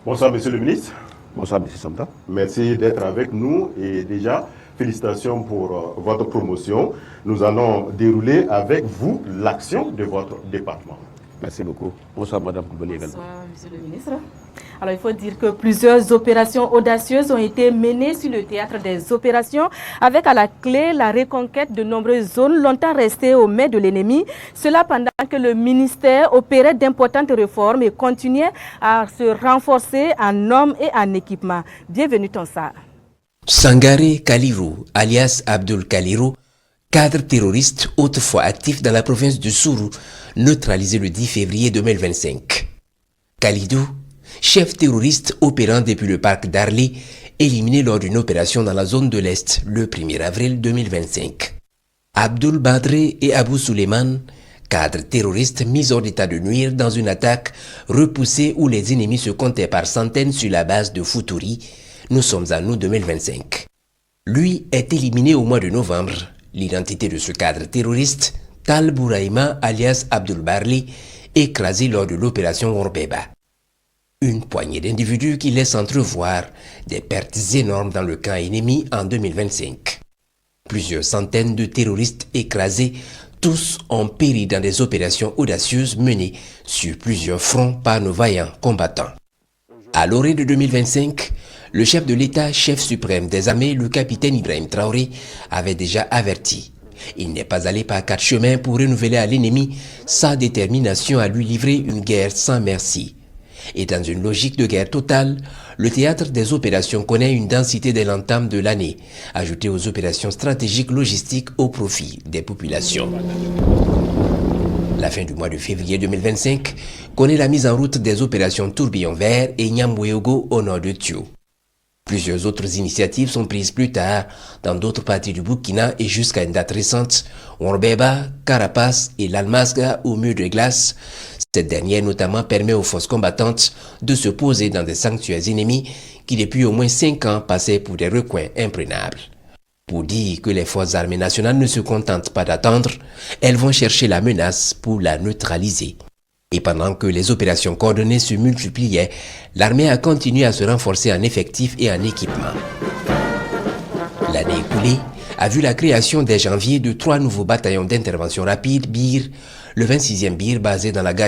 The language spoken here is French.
Bonsoir, monsieur le ministre. Bonsoir, monsieur Samta. Merci d'être avec nous et déjà, félicitations pour votre promotion. Nous allons dérouler avec vous l'action de votre département. Merci beaucoup. Bonsoir, madame Koulibaly également. Bonsoir, monsieur le ministre. Alors, il faut dire que plusieurs opérations audacieuses ont été menées sur le théâtre des opérations, avec à la clé la reconquête de nombreuses zones longtemps restées aux mains de l'ennemi. Cela pendant que le ministère opérait d'importantes réformes et continuait à se renforcer en hommes et en équipement. Bienvenue, Tonsa. Sangaré Kalirou, alias Abdul Kalirou, cadre terroriste autrefois actif dans la province de Sourou, neutralisé le 10 février 2025. Kalidou, chef terroriste opérant depuis le parc d'Arli, éliminé lors d'une opération dans la zone de l'Est le 1er avril 2025. Abdul Badré et Abou Suleiman, cadres terroristes mis hors d'état de nuire dans une attaque repoussée où les ennemis se comptaient par centaines sur la base de Foutouri. Nous sommes en août 2025. Lui est éliminé au mois de novembre. L'identité de ce cadre terroriste, Tal Bouraïma alias Abdul Barli, écrasé lors de l'opération Orbeba. Une poignée d'individus qui laissent entrevoir des pertes énormes dans le camp ennemi en 2025. Plusieurs centaines de terroristes écrasés, tous ont péri dans des opérations audacieuses menées sur plusieurs fronts par nos vaillants combattants. À l'orée de 2025, le chef de l'État, chef suprême des armées, le capitaine Ibrahim Traoré, avait déjà averti. Il n'est pas allé par quatre chemins pour renouveler à l'ennemi sa détermination à lui livrer une guerre sans merci. Et dans une logique de guerre totale, le théâtre des opérations connaît une densité dès l'entame de l'année, ajoutée aux opérations stratégiques logistiques au profit des populations. La fin du mois de février 2025 connaît la mise en route des opérations Tourbillon Vert et Nyamweogo au nord de Thio. Plusieurs autres initiatives sont prises plus tard dans d'autres parties du Burkina et jusqu'à une date récente, Orbeba, Carapace et l'Almasga au mur de glace. Cette dernière notamment permet aux forces combattantes de se poser dans des sanctuaires ennemis qui depuis au moins 5 ans passaient pour des recoins imprenables. Pour dire que les forces armées nationales ne se contentent pas d'attendre, elles vont chercher la menace pour la neutraliser. Et pendant que les opérations coordonnées se multipliaient, l'armée a continué à se renforcer en effectifs et en équipement. L'année écoulée a vu la création dès janvier de 3 nouveaux bataillons d'intervention rapide BIR, le 26e BIR basé dans la gare